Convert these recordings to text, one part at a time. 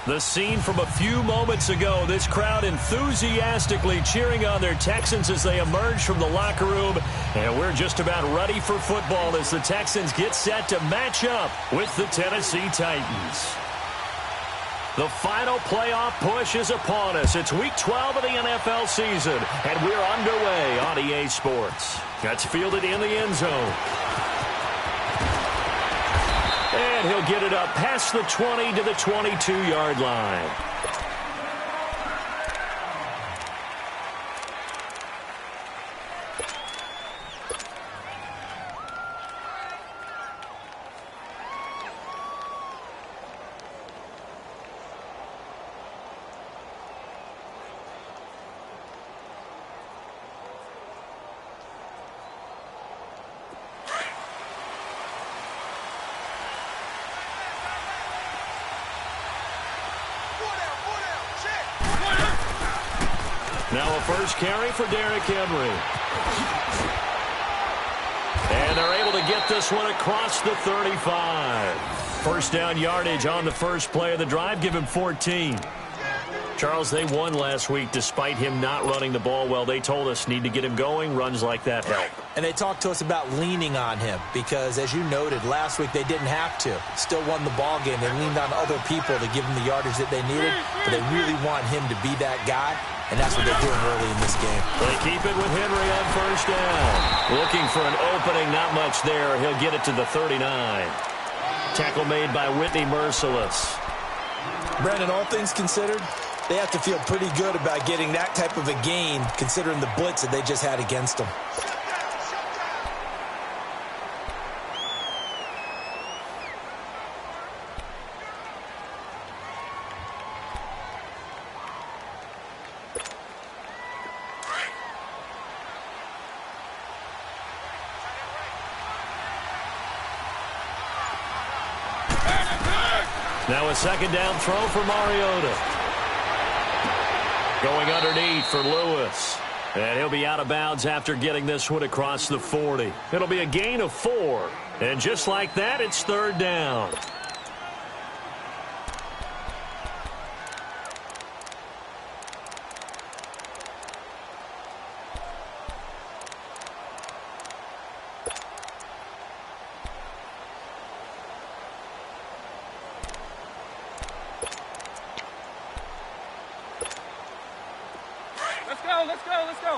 The scene from a few moments ago, this crowd enthusiastically cheering on their Texans as they emerge from the locker room. And we're just about ready for football as the Texans get set to match up with the Tennessee Titans. The final playoff push is upon us. It's Week 12 of the NFL season, and we're underway on EA Sports. That's fielded in the end zone. And he'll get it up past the 20 to the 22-yard line. Now a first carry for Derrick Henry. And they're able to get this one across the 35. First down yardage on the first play of the drive. Give him 14. Charles, they won last week despite him not running the ball well. They told us need to get him going. Runs like that help. And they talked to us about leaning on him because, as you noted, last week they didn't have to. Still won the ball game. They leaned on other people to give them the yardage that they needed, but they really want him to be that guy, and that's what they're doing early in this game. They keep it with Henry on first down. Looking for an opening, not much there. He'll get it to the 39. Tackle made by Whitney Merciless. Brandon, all things considered, they have to feel pretty good about getting that type of a gain considering the blitz that they just had against them. Now a second down throw for Mariota. Going underneath for Lewis. And he'll be out of bounds after getting this one across the 40. It'll be a gain of 4. And just like that, it's third down. Let's go.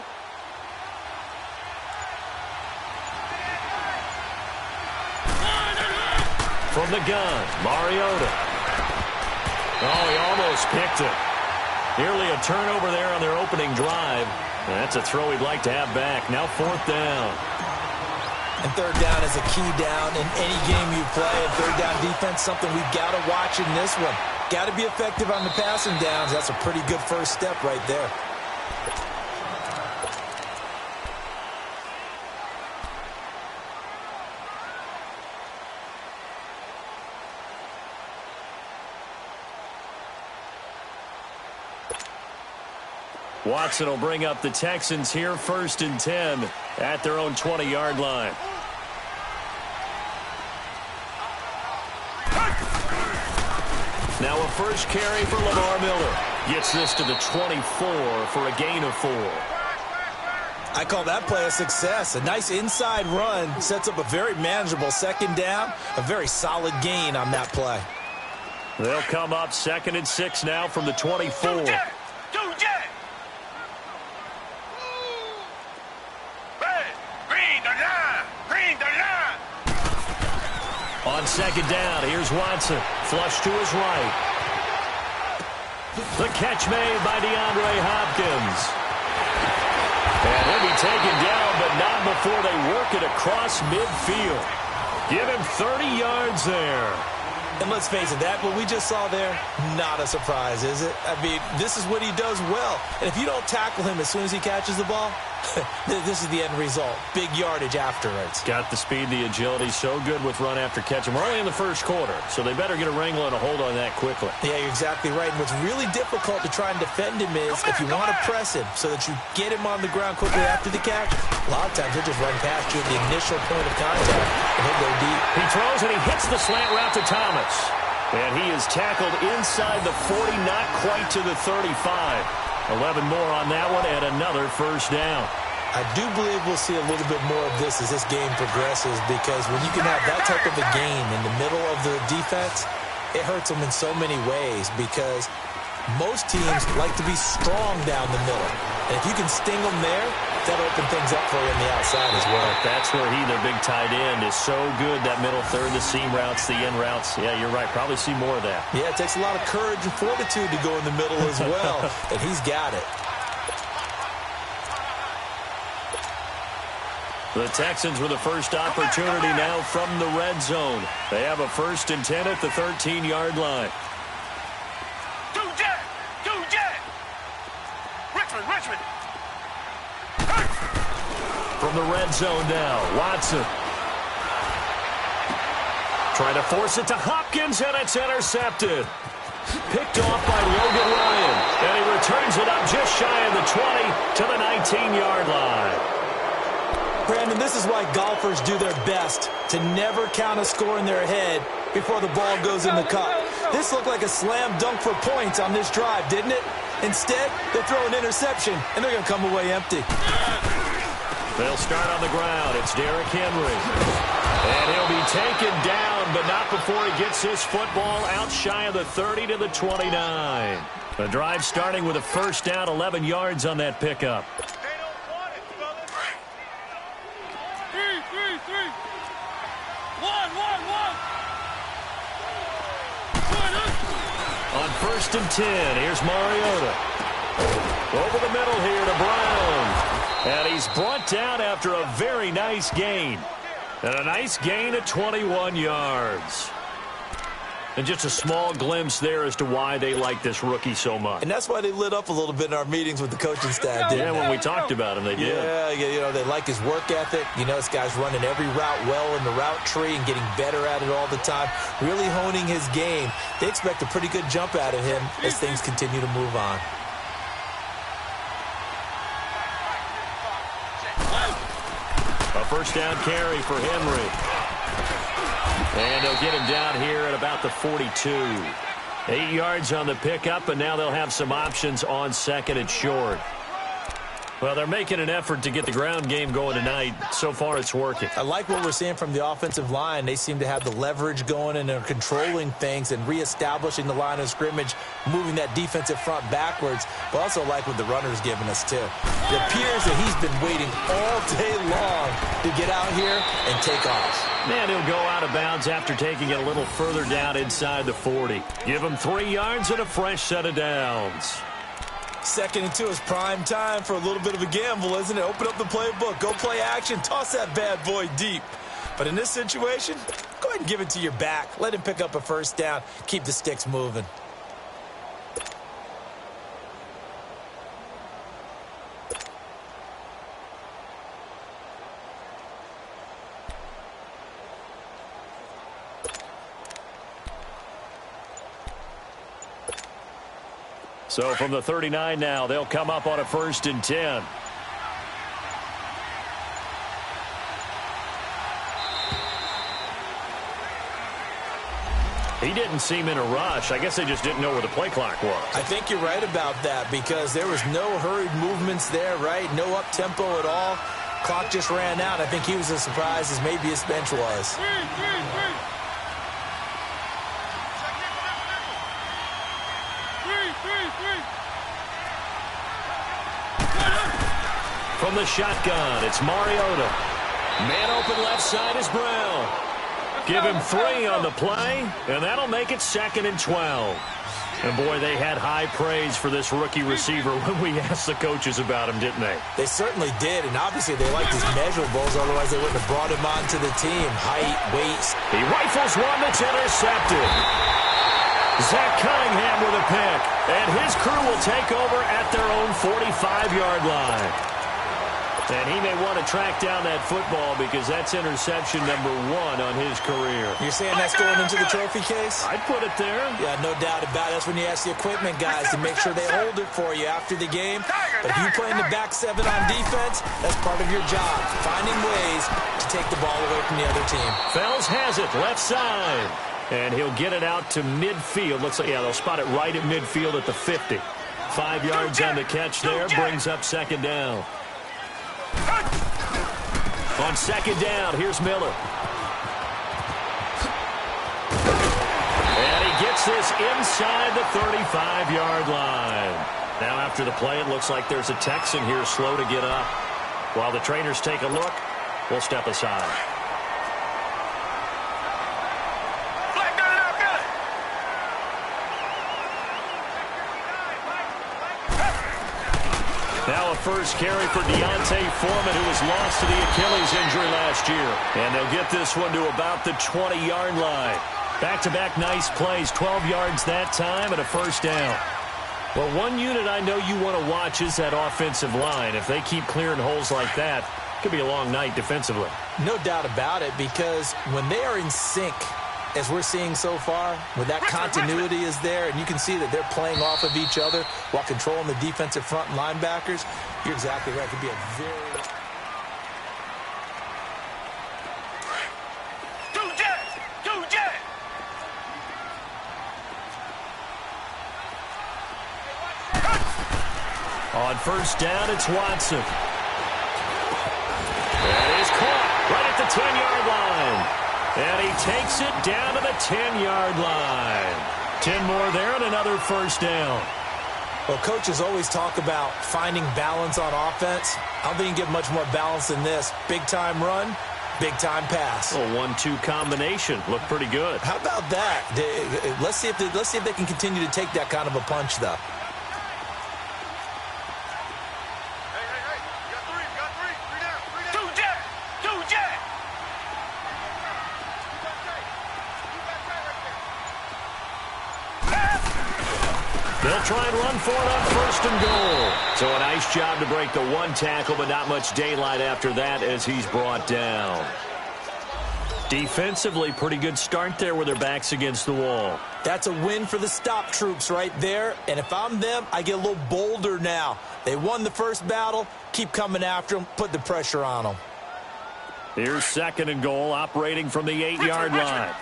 From the gun, Mariota. Oh, he almost picked it. Nearly a turnover there on their opening drive. And that's a throw he'd like to have back. Now fourth down. And third down is a key down in any game you play. And third down defense, something we've got to watch in this one. Got to be effective on the passing downs. That's a pretty good first step right there. Watson will bring up the Texans here, 1st and 10 at their own 20-yard line. Now a first carry for Lamar Miller. Gets this to the 24 for a gain of 4. I call that play a success. A nice inside run sets up a very manageable second down. A very solid gain on that play. They'll come up 2nd and 6 now from the 24. On second down, here's Watson. Flush to his right. The catch made by DeAndre Hopkins. And he'll be taken down, but not before they work it across midfield. Give him 30 yards there. And let's face it, that what we just saw there, not a surprise, is it? I mean, this is what he does well. And if you don't tackle him as soon as he catches the ball, this is the end result. Big yardage afterwards. Got the speed, the agility, so good with run after catch. And we're only in the first quarter, so they better get a wrangle and a hold on that quickly. Yeah, you're exactly right. And what's really difficult to try and defend him is if you want to press him so that you get him on the ground quickly after the catch, a lot of times he'll just run past you at the initial point of contact, and he'll go deep. He throws and he hits the slant route to Thomas. And he is tackled inside the 40, not quite to the 35. 11 more on that one and another first down. I do believe we'll see a little bit more of this as this game progresses, because when you can have that type of a game in the middle of the defense, it hurts them in so many ways, because most teams like to be strong down the middle. And if you can sting them there, that'll open things up for you on the outside as well. That's where he, their big tight end, is so good, that middle third, the seam routes, the in routes. Yeah, you're right. Probably see more of that. Yeah, it takes a lot of courage and fortitude to go in the middle as well, and he's got it. The Texans with the first opportunity now from the red zone. They have a 1st and 10 at the 13-yard line. Richmond. From the red zone now, Watson. Trying to force it to Hopkins, and it's intercepted. Picked off by Logan Ryan, and he returns it up just shy of the 20 to the 19-yard line. Brandon, this is why golfers do their best to never count a score in their head before the ball goes in the cup. This looked like a slam dunk for points on this drive, didn't it? Instead, they throw an interception, and they're going to come away empty. They'll start on the ground. It's Derrick Henry. And he'll be taken down, but not before he gets this football out shy of the 30 to the 29. The drive starting with a first down, 11 yards on that pickup. On 1st and 10, here's Mariota. Over the middle here to Brown. And he's brought down after a very nice gain. And a nice gain at 21 yards. And just a small glimpse there as to why they like this rookie so much. And that's why they lit up a little bit in our meetings with the coaching staff, didn't they? When we talked about him, they did. Yeah, you know, they like his work ethic. You know, this guy's running every route well in the route tree and getting better at it all the time, really honing his game. They expect a pretty good jump out of him as things continue to move on. A first down carry for Henry. And they'll get him down here at about the 42. 8 yards on the pickup, and now they'll have some options on 2nd and short. Well, they're making an effort to get the ground game going tonight. So far, it's working. I like what we're seeing from the offensive line. They seem to have the leverage going, and they're controlling things and reestablishing the line of scrimmage, moving that defensive front backwards. But also like what the runner's giving us, too. It appears that he's been waiting all day long to get out here and take off. And he'll go out of bounds after taking it a little further down inside the 40. Give him 3 yards and a fresh set of downs. 2nd and 2 is prime time for a little bit of a gamble, isn't it? Open up the playbook, go play action, toss that bad boy deep. But in this situation, go ahead and give it to your back. Let him pick up a first down. Keep the sticks moving. So from the 39 now, they'll come up on a 1st and 10. He didn't seem in a rush. I guess they just didn't know where the play clock was. I think you're right about that, because there was no hurried movements there, right? No up-tempo at all. Clock just ran out. I think he was as surprised as maybe his bench was. From the shotgun, it's Mariota. Man open left side is Brown. Give him 3 on the play, and that'll make it 2nd and 12. And, boy, they had high praise for this rookie receiver when we asked the coaches about him, didn't they? They certainly did, and obviously they liked his measurables, otherwise they wouldn't have brought him onto the team. Height, weight. He rifles one that's intercepted. Zach Cunningham with a pick, and his crew will take over at their own 45-yard line. And he may want to track down that football because that's interception number 1 on his career. You're saying that's going into the trophy case? I'd put it there. Yeah, no doubt about it. That's when you ask the equipment guys to make sure they hold it for you after the game. But if you play in the back 7 on defense, that's part of your job, finding ways to take the ball away from the other team. Fells has it, left side. And he'll get it out to midfield. Looks like, yeah, they'll spot it right at midfield at the 50. 5 yards on the catch there, brings up second down. On second down, here's Miller. And he gets this inside the 35-yard line. Now after the play, it looks like there's a Texan here slow to get up. While the trainers take a look, we'll step aside. Now a first carry for Deontay Foreman, who was lost to the Achilles injury last year. And they'll get this one to about the 20-yard line. Back-to-back nice plays, 12 yards that time and a first down. Well, one unit I know you want to watch is that offensive line. If they keep clearing holes like that, it could be a long night defensively. No doubt about it, because when they are in sync, as we're seeing so far, when that continuity is there, and you can see that they're playing off of each other while controlling the defensive front linebackers, you're exactly right. It could be a very... On first down, it's Watson. That is caught right at the 10-yard line. And he takes it down to the 10-yard line. 10 more there and another first down. Well, coaches always talk about finding balance on offense. I don't think you can get much more balance than this. Big-time run, big-time pass. A 1-2 combination. Looked pretty good. How about that? Let's see if they can continue to take that kind of a punch, though. They'll try and run for it on first and goal. So a nice job to break the one tackle, but not much daylight after that as he's brought down. Defensively, pretty good start there with their backs against the wall. That's a win for the stop troops right there. And if I'm them, I get a little bolder now. They won the first battle. Keep coming after them. Put the pressure on them. Here's second and goal, operating from the 8-yard line.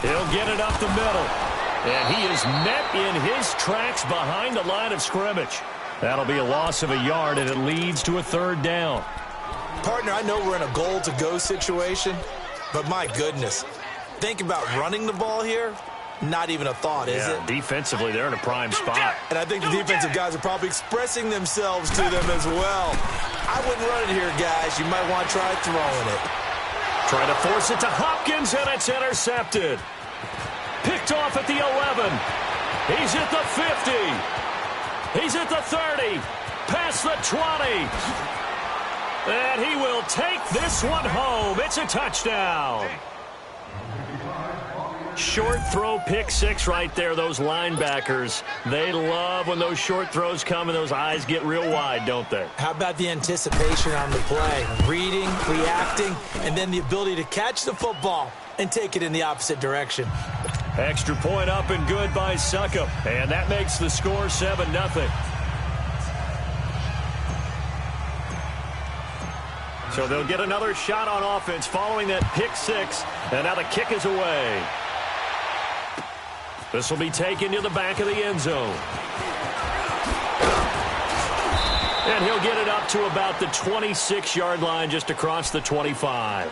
He'll get it up the middle. And he is met in his tracks behind the line of scrimmage. That'll be a loss of a yard, and it leads to a third down. Partner, I know we're in a goal-to-go situation, but my goodness. Think about running the ball here. Not even a thought, is it? Defensively, they're in a prime spot. And I think the defensive guys are probably expressing themselves to them as well. I wouldn't run it here, guys. You might want to try throwing it. Trying to force it to Hopkins, and it's intercepted. Picked off at the 11. He's at the 50. He's at the 30. Past the 20. And he will take this one home. It's a touchdown. Short throw, pick six right there. Those linebackers, they love when those short throws come and those eyes get real wide, don't they? How about the anticipation on the play? Reading, reacting, and then the ability to catch the football and take it in the opposite direction. Extra point up and good by Succop. And that makes the score 7-0. So they'll get another shot on offense following that pick six. And now the kick is away. This will be taken to the back of the end zone. And he'll get it up to about the 26-yard line, just across the 25.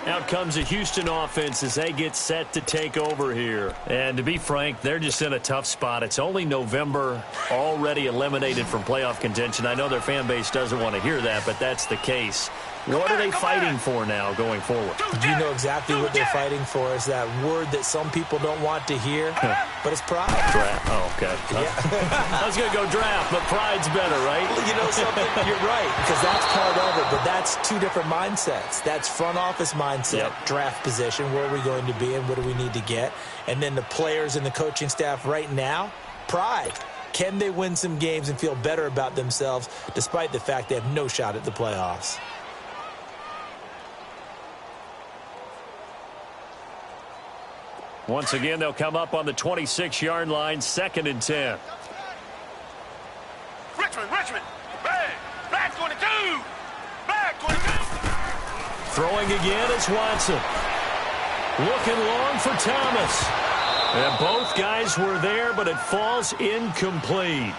Out comes the Houston offense as they get set to take over here. And to be frank, they're just in a tough spot. It's only November, already eliminated from playoff contention. I know their fan base doesn't want to hear that, but that's the case. What are they fighting for now going forward? You know exactly what they're fighting for is that word that some people don't want to hear, but it's pride. Draft. Oh, okay. Yeah. I was going to go draft, but pride's better, right? You know something? You're right, because that's part of it, but that's two different mindsets. That's front office mindset, draft position, where are we going to be and what do we need to get? And then the players and the coaching staff right now, pride. Can they win some games and feel better about themselves despite the fact they have no shot at the playoffs? Once again, they'll come up on the 26-yard line, 2nd and 10. Richmond, bang, flag 22, flag 22. Throwing again is Watson. Looking long for Thomas. And both guys were there, but it falls incomplete.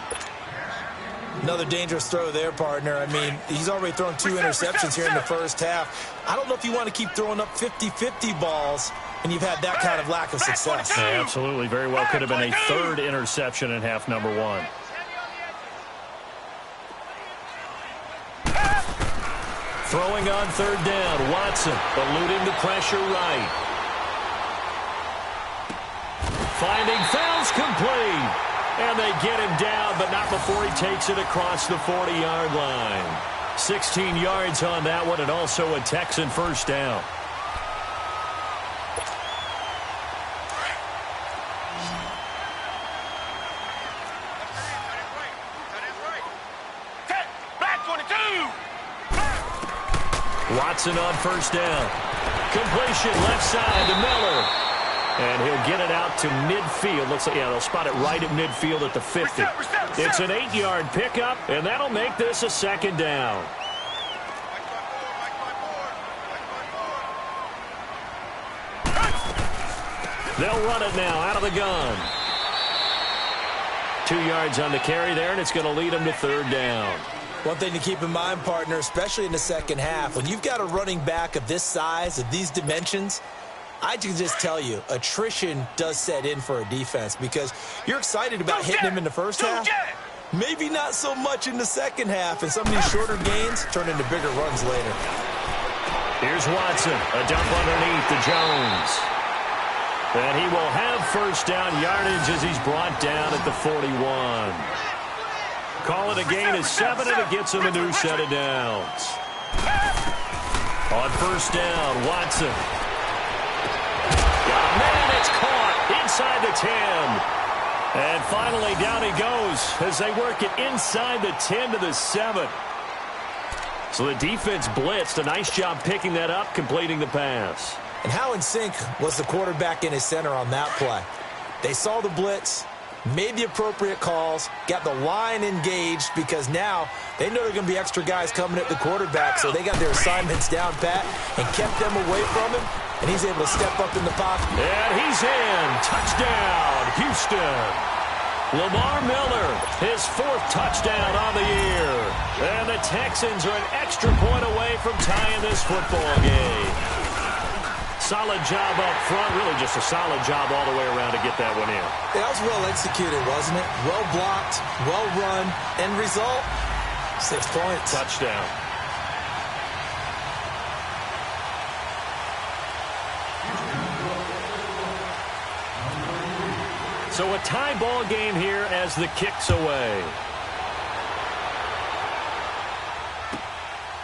Another dangerous throw there, partner. I mean, he's already thrown 2 interceptions here in the first half. I don't know if you want to keep throwing up 50-50 balls when you've had that kind of lack of success. Yeah, absolutely. Very well could have been a 3rd interception in half number 1. Throwing on 3rd down, Watson eluding the pressure right. Finding fouls complete. And they get him down, but not before he takes it across the 40-yard line. 16 yards on that one, and also a Texan first down. Watson on first down. Completion left side to Miller. And he'll get it out to midfield. Looks like, yeah, they'll spot it right at midfield at the 50. It's an 8-yard pickup, and that'll make this a 2nd down. They'll run it now out of the gun. 2 yards on the carry there, and it's going to lead them to 3rd down. One thing to keep in mind, partner, especially in the second half, when you've got a running back of this size, of these dimensions, I can just tell you, attrition does set in for a defense because you're excited about hitting him in the first half. Maybe not so much in the second half, and some of these shorter gains turn into bigger runs later. Here's Watson, a dump underneath to Jones. And he will have first down yardage as he's brought down at the 41. Call it a gain of 7, and it gets him a new set of downs. On first down, Watson. Man, it's caught inside the 10. And finally, down he goes as they work it inside the 10 to the 7. So the defense blitzed. A nice job picking that up, completing the pass. And how in sync was the quarterback in his center on that play? They saw the blitz, made the appropriate calls, got the line engaged because now they know there are going to be extra guys coming at the quarterback, so they got their assignments down pat and kept them away from him, and he's able to step up in the pocket. And he's in. Touchdown, Houston. Lamar Miller, his 4th touchdown on the year. And the Texans are an extra point away from tying this football game. Solid job up front, really just a solid job all the way around to get that one in. That was well executed, wasn't it? Well blocked, well run, end result, 6 points. Touchdown. So a tie ball game here as the kick's away.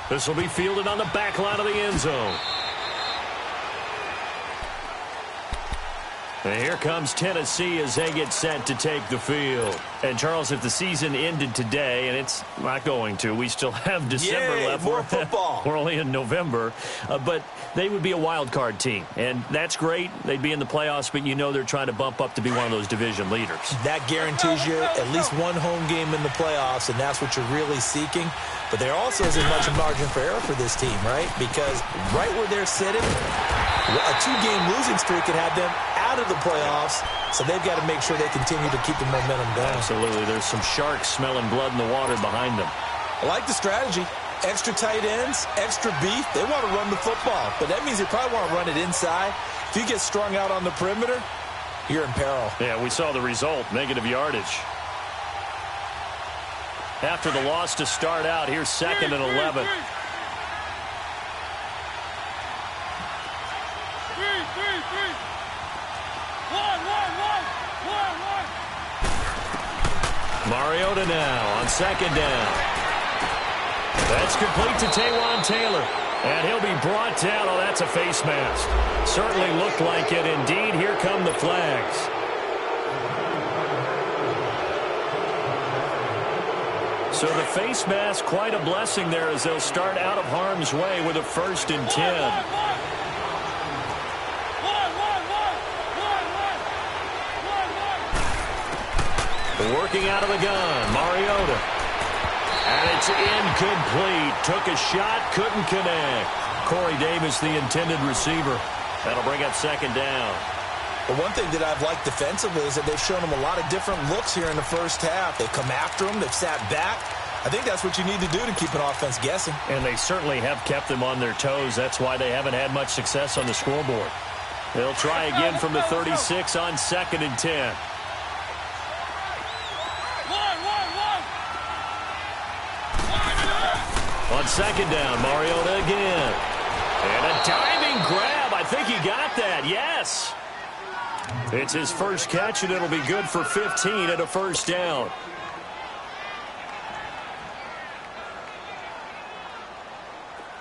This will be fielded on the back line of the end zone. And here comes Tennessee as they get set to take the field. And, Charles, if the season ended today, and it's not going to, we still have December left. More football. We're only in November. But they would be a wild card team. And that's great. They'd be in the playoffs, but you know they're trying to bump up to be one of those division leaders. That guarantees you at least one home game in the playoffs, and that's what you're really seeking. But there also isn't much margin for error for this team, right? Because right where they're sitting, a 2-game losing streak could have them out of the playoffs, so they've got to make sure they continue to keep the momentum going. Absolutely. There's some sharks smelling blood in the water behind them. I like the strategy. Extra tight ends, extra beef. They want to run the football, but that means they probably want to run it inside. If you get strung out on the perimeter, you're in peril. Yeah, we saw the result, negative yardage. After the loss to start out, here's 2nd and 11. Mariota now on 2nd down. That's complete to Taywan Taylor. And he'll be brought down. Oh, that's a face mask. Certainly looked like it. Indeed, here come the flags. So the face mask, quite a blessing there as they'll start out of harm's way with a 1st and 10. Working out of the gun, Mariota. And it's incomplete. Took a shot, couldn't connect. Corey Davis, the intended receiver. That'll bring up second down. But one thing that I've liked defensively is that they've shown him a lot of different looks here in the first half. They come after him. They've sat back. I think that's what you need to do to keep an offense guessing. And they certainly have kept them on their toes. That's why they haven't had much success on the scoreboard. They'll try again from the 36 on 2nd and 10. On 2nd down, Mariota again. And a diving grab. I think he got that. Yes. It's his first catch, and it'll be good for 15 at a first down.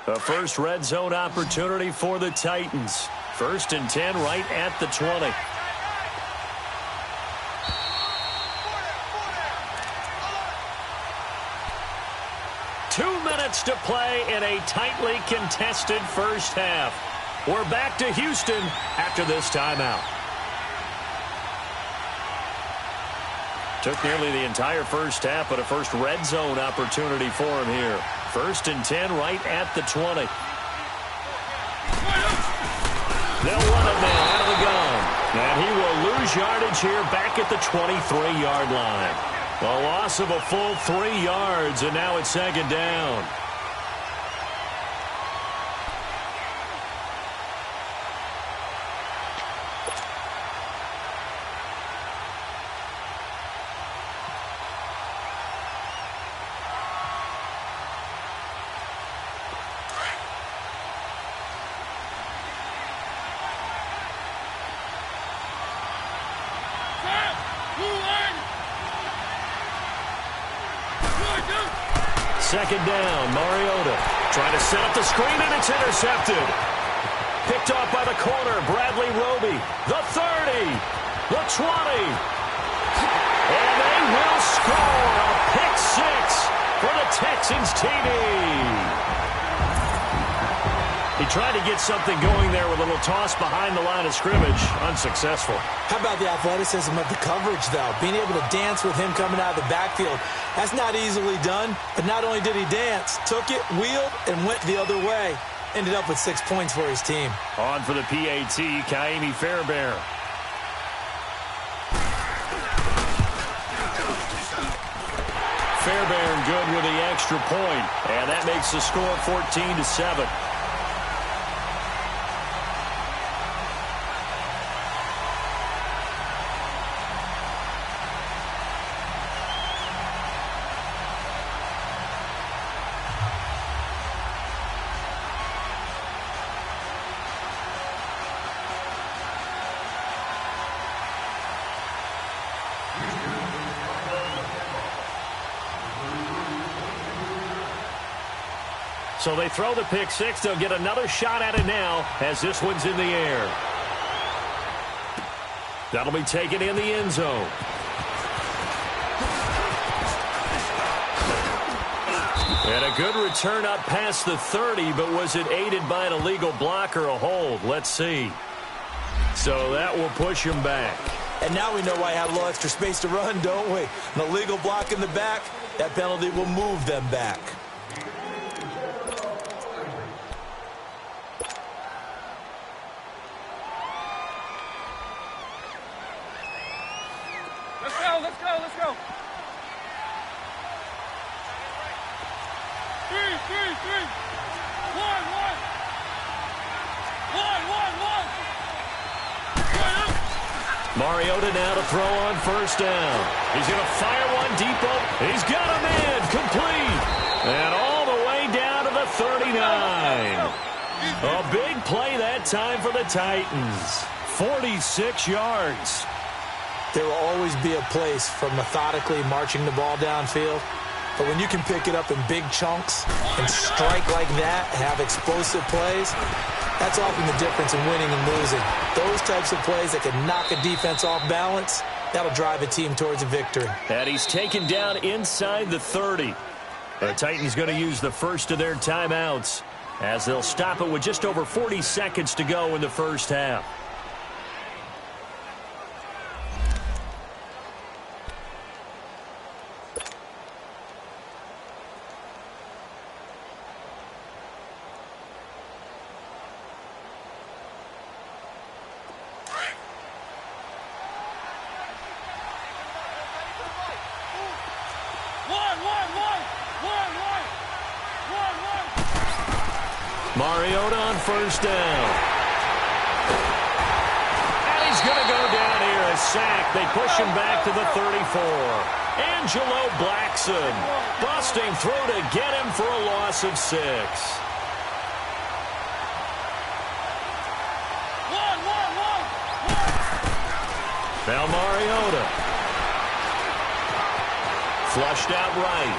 A first red zone opportunity for the Titans. 1st and 10 right at the 20. To play in a tightly contested first half. We're back to Houston after this timeout. Took nearly the entire first half, but a first red zone opportunity for him here. 1st and 10 right at the 20. They'll run it now out of the gun. And he will lose yardage here back at the 23-yard line. A loss of a full 3 yards, and now it's 2nd down. Second down, Mariota trying to set up the screen, and it's intercepted. Picked off by the corner, Bradley Roby. The 30, the 20. And they will score a pick 6 for the Texans TD. He tried to get something going there with a little toss behind the line of scrimmage. Unsuccessful. How about the athleticism of the coverage, though? Being able to dance with him coming out of the backfield. That's not easily done. But not only did he dance, took it, wheeled, and went the other way. Ended up with 6 points for his team. On for the PAT, Kaimi Fairbairn. Fairbairn good with the extra point. And that makes the score 14-7. So they throw the pick 6. They'll get another shot at it now as this one's in the air. That'll be taken in the end zone. And a good return up past the 30, but was it aided by an illegal block or a hold? Let's see. So that will push him back. And now we know why he had a little extra space to run, don't we? An illegal block in the back, that penalty will move them back. Let's go. 3. 1. Mariota now to throw on first down. He's going to fire one deep up. He's got a man complete. And all the way down to the 39. A big play that time for the Titans. 46 yards. There will always be a place for methodically marching the ball downfield. But when you can pick it up in big chunks and strike like that, have explosive plays, that's often the difference in winning and losing. Those types of plays that can knock a defense off balance, that'll drive a team towards a victory. And he's taken down inside the 30. The Titans going to use the first of their timeouts as they'll stop it with just over 40 seconds to go in the first half. Mariota on first down. And he's going to go down here. A sack. They push him back to the 34. Angelo Blackson busting through to get him for a loss of 6. Now Mariota. Flushed out right.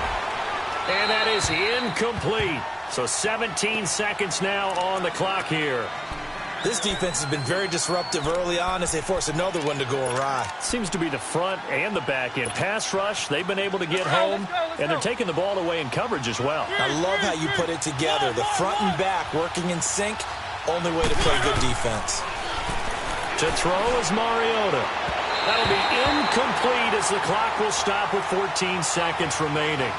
And that is incomplete. So 17 seconds now on the clock here. This defense has been very disruptive early on as they force another one to go awry. Seems to be the front and the back end. Pass rush, they've been able to get home, and they're taking the ball away in coverage as well. I love how you put it together. The front and back working in sync. Only way to play good defense. To throw is Mariota. That'll be incomplete as the clock will stop with 14 seconds remaining.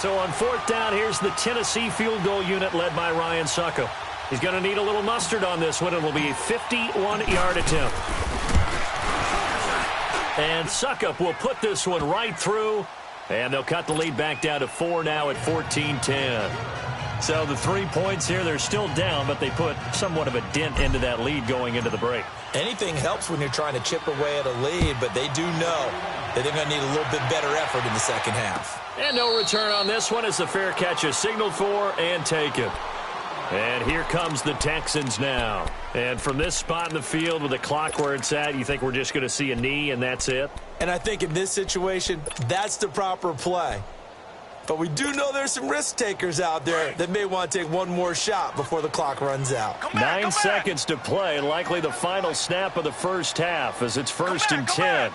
So on fourth down, here's the Tennessee field goal unit led by Ryan Suckup. He's going to need a little mustard on this one. It will be a 51-yard attempt. And Suckup will put this one right through, and they'll cut the lead back down to 4 now at 14-10. So the 3 points here, they're still down, but they put somewhat of a dent into that lead going into the break. Anything helps when you're trying to chip away at a lead, but they do know that they're going to need a little bit better effort in the second half. And no return on this one as the fair catch is signaled for and taken. And here comes the Texans now. And from this spot in the field with the clock where it's at, you think we're just going to see a knee and that's it? And I think in this situation, that's the proper play. But we do know there's some risk takers out there that may want to take one more shot before the clock runs out. 9 seconds to play, likely the final snap of the first half as it's first and 10.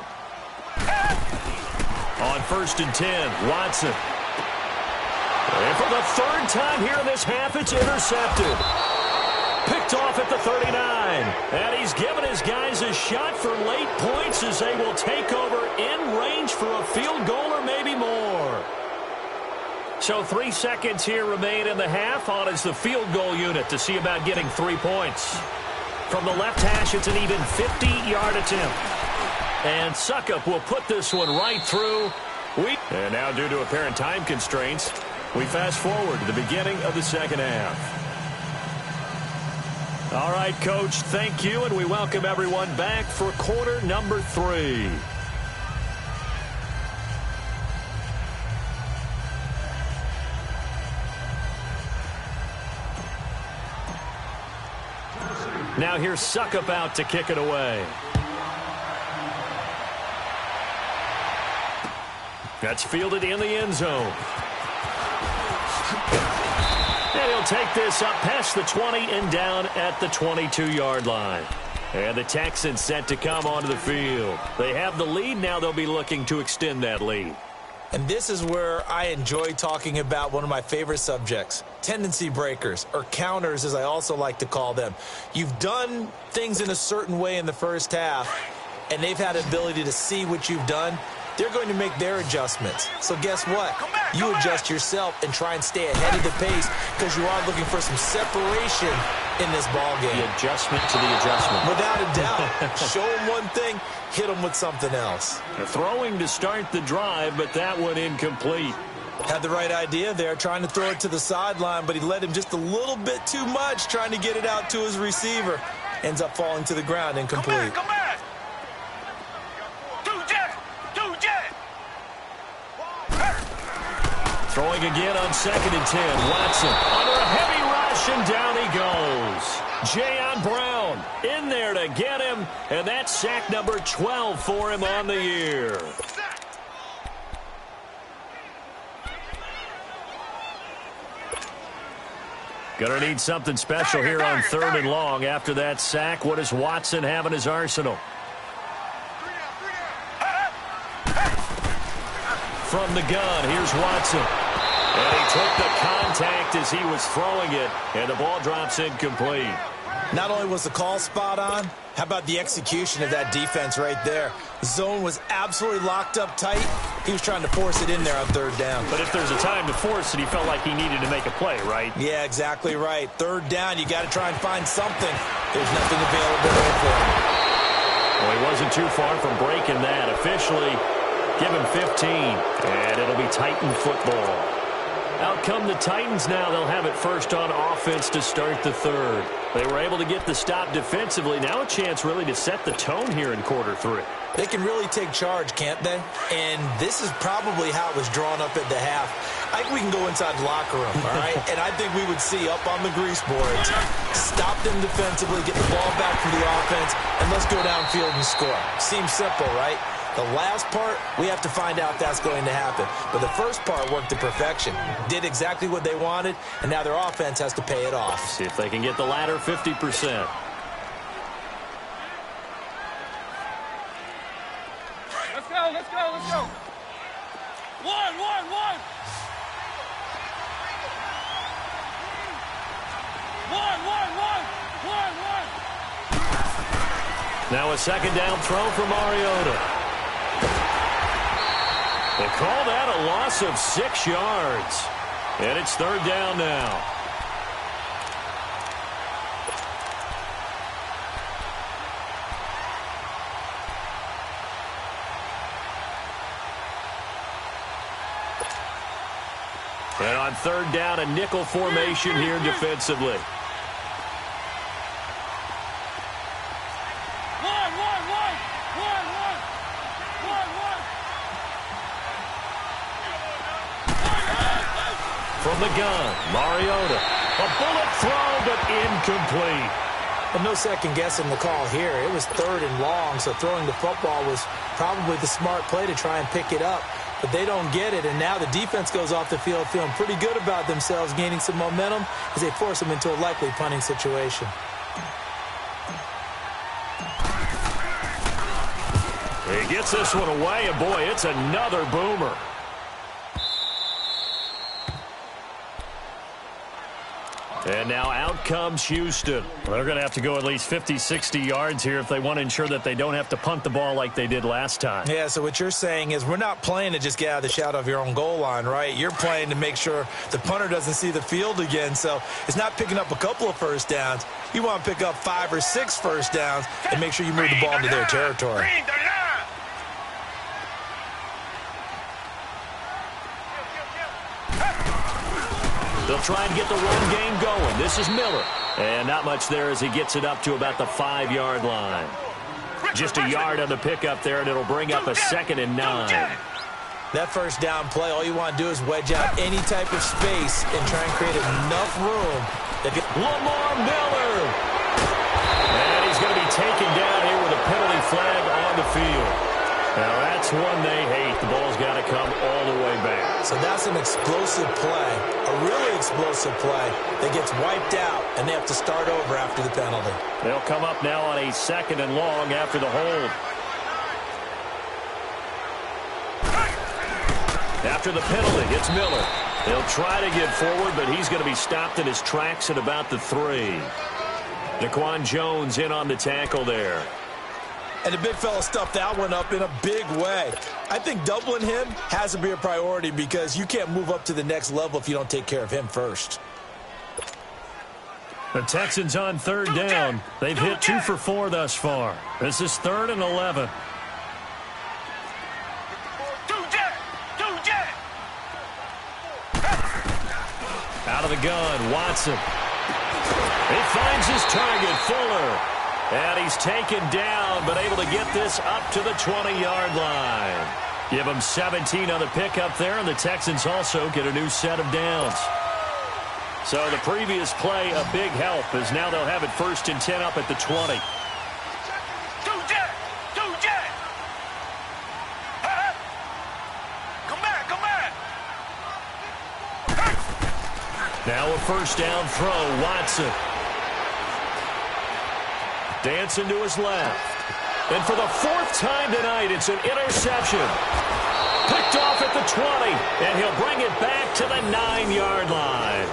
On first and 10, Watson. And for the third time here in this half, it's intercepted. Picked off at the 39. And he's given his guys a shot for late points as they will take over in range for a field goal or maybe more. So 3 seconds here remain in the half. On is the field goal unit to see about getting 3 points. From the left hash, it's an even 50-yard attempt. And Suckup will put this one right through. And now, due to apparent time constraints, we fast forward to the beginning of the second half. All right, Coach, thank you, and we welcome everyone back for quarter number 3. Now here's Suckup out to kick it away. That's fielded in the end zone. And he'll take this up past the 20 and down at the 22-yard line. And the Texans set to come onto the field. They have the lead. Now they'll be looking to extend that lead. And this is where I enjoy talking about one of my favorite subjects, tendency breakers, or counters as I also like to call them. You've done things in a certain way in the first half, and they've had the ability to see what you've done. They're going to make their adjustments. So guess what? You adjust yourself and try and stay ahead of the pace because you are looking for some separation in this ballgame. The adjustment to the adjustment. Without a doubt. Show them one thing, hit them with something else. They're throwing to start the drive, but that one incomplete. Had the right idea there, trying to throw it to the sideline, but he led him just a little bit too much, trying to get it out to his receiver. Ends up falling to the ground, incomplete. Come back. Throwing again on 2nd and 10. Watson under a heavy rush, and down he goes. Jayon Brown in there to get him, and that's sack number 12 for him on the year. Gonna need something special here on 3rd and long. After that sack, what does Watson have in his arsenal? From the gun, here's Watson. And he took the contact as he was throwing it, and the ball drops incomplete. Not only was the call spot on, how about the execution of that defense right there? Zone was absolutely locked up tight. He was trying to force it in there on 3rd down. But if there's a time to force it, he felt like he needed to make a play, right? Yeah, exactly right. 3rd down, you got to try and find something. There's nothing available there for him. Well, he wasn't too far from breaking that. Officially, Give him 15, and it'll be Titan football. Out come the Titans now. They'll have it first on offense to start the third. They were able to get the stop defensively. Now a chance really to set the tone here in quarter three. They can really take charge, can't they? And this is probably how it was drawn up at the half. I think we can go inside the locker room, all right? And I think we would see up on the grease boards, stop them defensively, get the ball back from the offense, and let's go downfield and score. Seems simple, right? The last part, we have to find out if that's going to happen. But the first part worked to perfection. Did exactly what they wanted, and now their offense has to pay it off. See if they can get the latter 50%. Let's go, let's go, let's go. One. One. Now a second down throw for Mariota. They call that a loss of 6 yards. And it's third down now. And on third down, a nickel formation here defensively. From the gun, Mariota. A bullet throw, but incomplete. But no second guessing the call here. It was third and long, so throwing the football was probably the smart play to try and pick it up. But they don't get it, and now the defense goes off the field feeling pretty good about themselves, gaining some momentum as they force them into a likely punting situation. He gets this one away, and boy, it's another boomer. And now out comes Houston. They're going to have to go at least 50, 60 yards here if they want to ensure that they don't have to punt the ball like they did last time. Yeah, so what you're saying is we're not playing to just get out of the shadow of your own goal line, right? You're playing to make sure the punter doesn't see the field again. So it's not picking up a couple of first downs. You want to pick up 5 or 6 first downs and make sure you move the ball into their territory. They'll try and get the run game going. This is Miller. And not much there as he gets it up to about the 5-yard line. Just a yard on the pickup there, and it'll bring up a 2nd and 9. That first down play, all you want to do is wedge out any type of space and try and create enough room. Lamar Miller. And he's going to be taken down here with a penalty flag on the field. Now that's one they hate. The ball's got to come all the way back. So that's an explosive play, a really explosive play that gets wiped out, and they have to start over after the penalty. They'll come up now on a 2nd and long after the hold. After the penalty, it's Miller. They'll try to get forward, but he's going to be stopped in his tracks at about the 3. Daquan Jones in on the tackle there. And the big fella stuffed that one up in a big way. I think doubling him has to be a priority because you can't move up to the next level if you don't take care of him first. The Texans on third down. They've hit 2 for 4 thus far. This is 3rd and 11. Out of the gun, Watson. He finds his target, Fuller. And he's taken down, but able to get this up to the 20-yard line. Give him 17 on the pickup there, and the Texans also get a new set of downs. So the previous play, a big help, as now they'll have it 1st and 10 up at the 20. Now a 1st down throw, Watson. Dancing to his left. And for the 4th time tonight, it's an interception. Picked off at the 20, and he'll bring it back to the 9-yard line.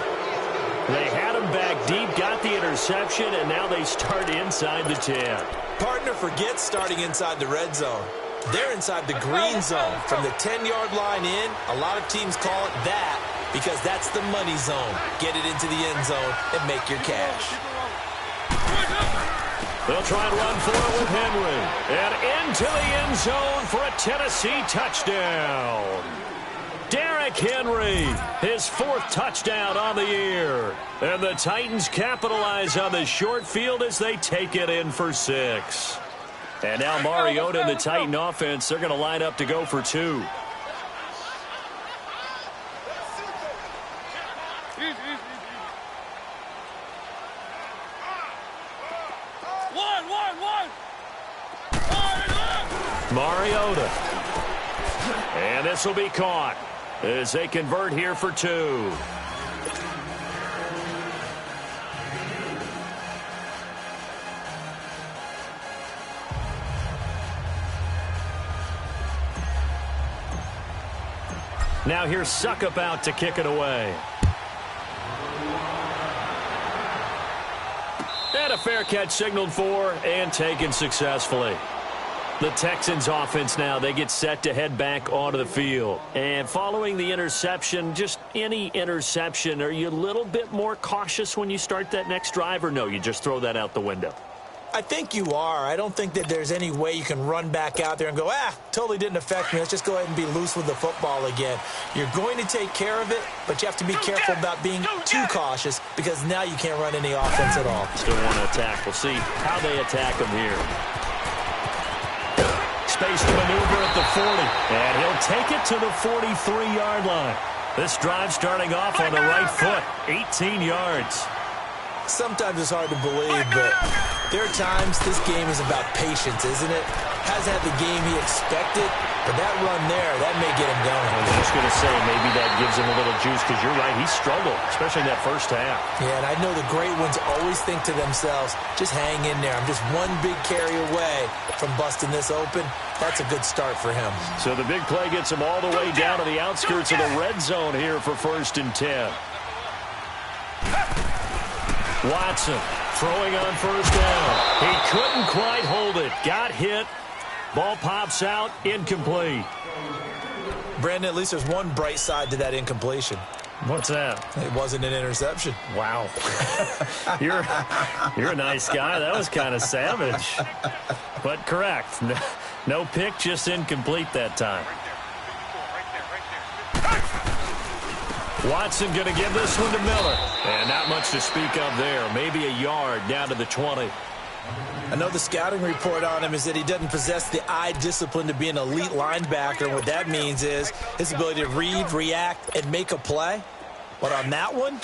They had him back deep, got the interception, and now they start inside the 10. Partner forgets starting inside the red zone. They're inside the green zone. From the 10-yard line in, a lot of teams call it that because that's the money zone. Get it into the end zone and make your cash. They'll try and run for it with Henry. And into the end zone for a Tennessee touchdown. Derrick Henry, his 4th touchdown on the year. And the Titans capitalize on the short field as they take it in for 6. And now Mariota and the Titan offense, they're going to line up to go for 2. Mariota. And this will be caught as they convert here for 2. Now here's Suckup out to kick it away. And a fair catch signaled for and taken successfully. The Texans offense now, they get set to head back onto the field. And following the interception, just any interception, are you a little bit more cautious when you start that next drive, or no, you just throw that out the window? I think you are. I don't think that there's any way you can run back out there and go, totally didn't affect me. Let's just go ahead and be loose with the football again. You're going to take care of it, but you have to be careful about being too cautious because now you can't run any offense at all. Still want to attack. We'll see how they attack them here. Space to maneuver at the 40, and he'll take it to the 43-yard line. This drive starting off on the right foot, 18 yards. Sometimes it's hard to believe, but there are times this game is about patience, isn't it? Hasn't had the game he expected, but that run there, that may get him going. I was just going to say, maybe that gives him a little juice, because you're right, he struggled, especially in that first half. Yeah, and I know the great ones always think to themselves, just hang in there. I'm just one big carry away from busting this open. That's a good start for him. So the big play gets him all the way down to the outskirts of the red zone here for 1st and 10. Watson throwing on 1st down. He couldn't quite hold it. Got hit. Ball pops out. Incomplete. Brandon, at least there's one bright side to that incompletion. What's that? It wasn't an interception. Wow. You're a nice guy. That was kind of savage. But correct. No pick, just incomplete that time. Watson going to give this one to Miller. And not much to speak of there. Maybe a yard down to the 20. I know the scouting report on him is that he doesn't possess the eye discipline to be an elite linebacker. And what that means is his ability to read, react, and make a play. But on that one,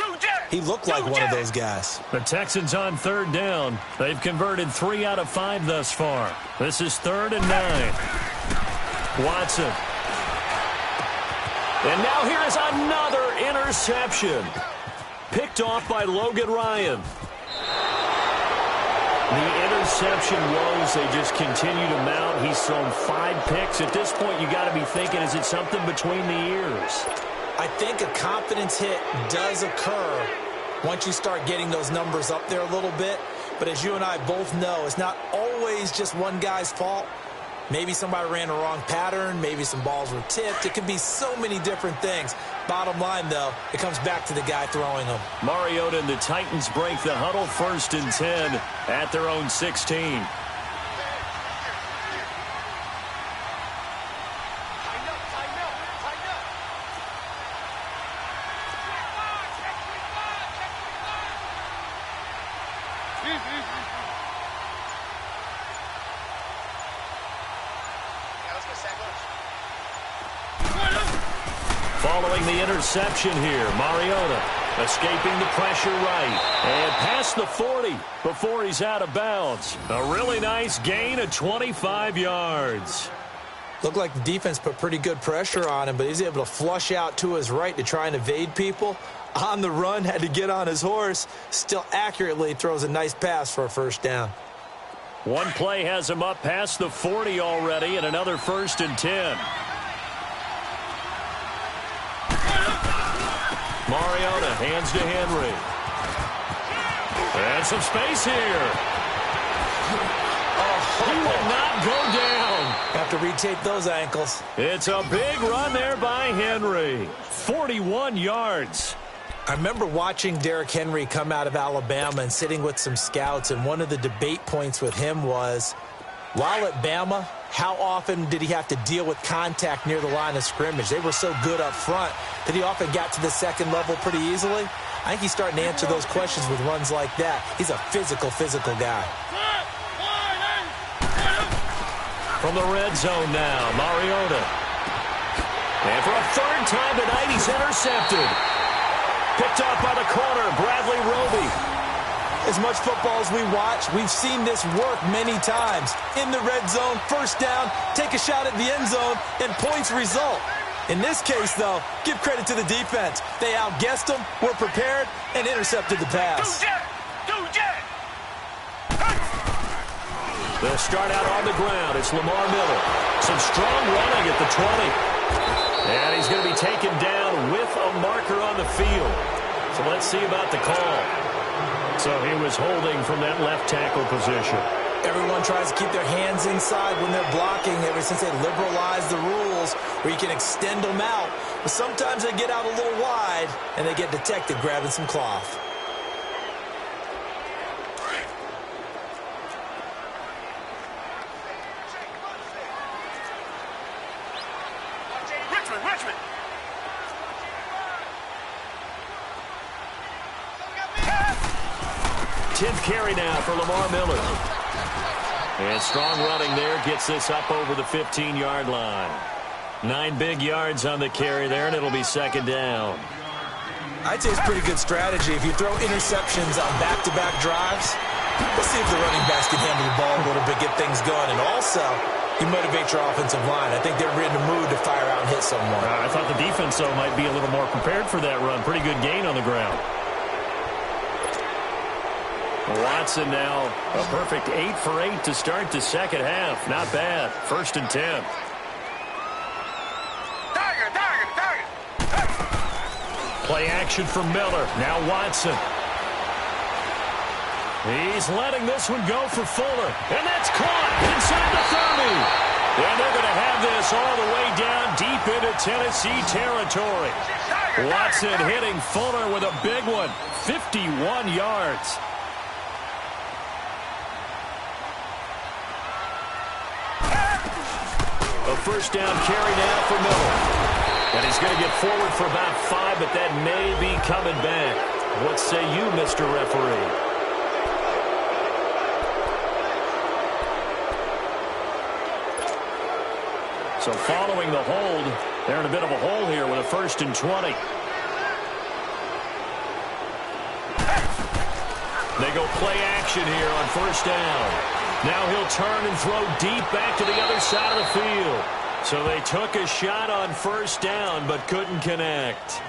he looked like one of those guys. The Texans on 3rd down. They've converted 3 out of 5 thus far. This is 3rd and 9. Watson. And now here is another interception. Picked off by Logan Ryan. The interception woes, they just continue to mount. He's thrown 5 picks. At this point, you got to be thinking, is it something between the ears? I think a confidence hit does occur once you start getting those numbers up there a little bit. But as you and I both know, it's not always just one guy's fault. Maybe somebody ran a wrong pattern. Maybe some balls were tipped. It can be so many different things. Bottom line, though, it comes back to the guy throwing them. Mariota and the Titans break the huddle 1st and 10 at their own 16. Following the interception here, Mariota escaping the pressure right and past the 40 before he's out of bounds. A really nice gain of 25 yards. Looked like the defense put pretty good pressure on him, but he's able to flush out to his right to try and evade people. On the run, had to get on his horse. Still accurately throws a nice pass for a 1st down. One play has him up past the 40 already, and another 1st and 10. Mariota hands to Henry. And some space here. He will not go down. Have to retape those ankles. It's a big run there by Henry. 41 yards. I remember watching Derrick Henry come out of Alabama and sitting with some scouts, and one of the debate points with him was, while at Bama, how often did he have to deal with contact near the line of scrimmage? They were so good up front that he often got to the second level pretty easily. I think he's starting to answer those questions with runs like that. He's a physical guy. From the red zone now, Mariota. And for a third time tonight, he's intercepted. Picked off by the corner, Bradley Roby. As much football as we watch, we've seen this work many times. In the red zone, first down, take a shot at the end zone, and points result. In this case, though, give credit to the defense. They outguessed them, were prepared, and intercepted the pass. They'll start out on the ground. It's Lamar Miller. Some strong running at the 20. And he's going to be taken down with a marker on the field. So let's see about the call. So he was holding from that left tackle position. Everyone tries to keep their hands inside when they're blocking ever since they liberalized the rules where you can extend them out. But sometimes they get out a little wide and they get detected grabbing some cloth. Richmond. 10th carry now for Lamar Miller. And strong running there gets this up over the 15-yard line. 9 big yards on the carry there, and it'll be second down. I'd say it's pretty good strategy. If you throw interceptions on back-to-back drives, let's see if the running backs can handle the ball a little bit, get things going. And also, you motivate your offensive line. I think they're in the mood to fire out and hit someone. I thought the defense, though, might be a little more prepared for that run. Pretty good gain on the ground. Watson now a perfect 8 for 8 to start the second half. Not bad. 1st and 10. Play action for Miller. Now Watson. He's letting this one go for Fuller. And that's caught inside the 30. And they're going to have this all the way down deep into Tennessee territory. Watson hitting Fuller with a big one. 51 yards. A first down carry now for Miller. And he's going to get forward for about 5, but that may be coming back. What say you, Mr. Referee? So following the hold, they're in a bit of a hole here with a 1st and 20. They go play action here on 1st down. Now he'll turn and throw deep back to the other side of the field. So they took a shot on 1st down, but couldn't connect.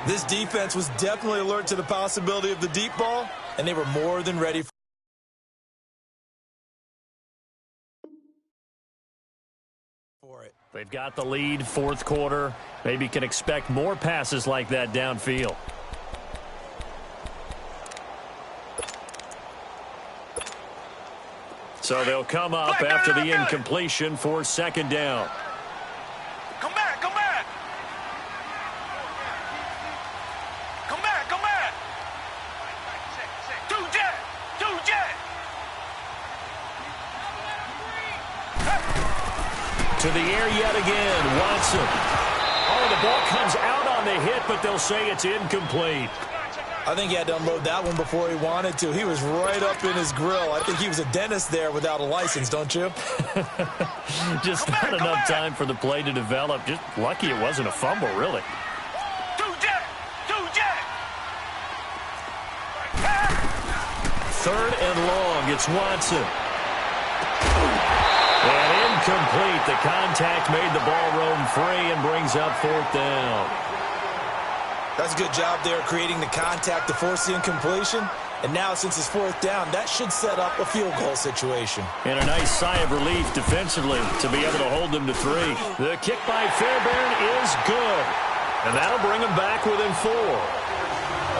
This defense was definitely alert to the possibility of the deep ball, and they were more than ready for it. They've got the lead, 4th quarter. Maybe can expect more passes like that downfield. So they'll come up after the incompletion for 2nd down. Come back. Two jet. To the air yet again, Watson. Oh, the ball comes out on the hit, but they'll say it's incomplete. I think he had to unload that one before he wanted to. He was right up in his grill. I think he was a dentist there without a license, don't you? Just not enough time for the play to develop. Just lucky it wasn't a fumble, really. Two jet. 3rd and long. It's Watson. And incomplete. The contact made the ball roam free and brings up 4th down. That's a good job there creating the contact to force the incompletion. And now, since it's 4th down, that should set up a field goal situation. And a nice sigh of relief defensively to be able to hold them to 3. The kick by Fairbairn is good. And that'll bring them back within 4.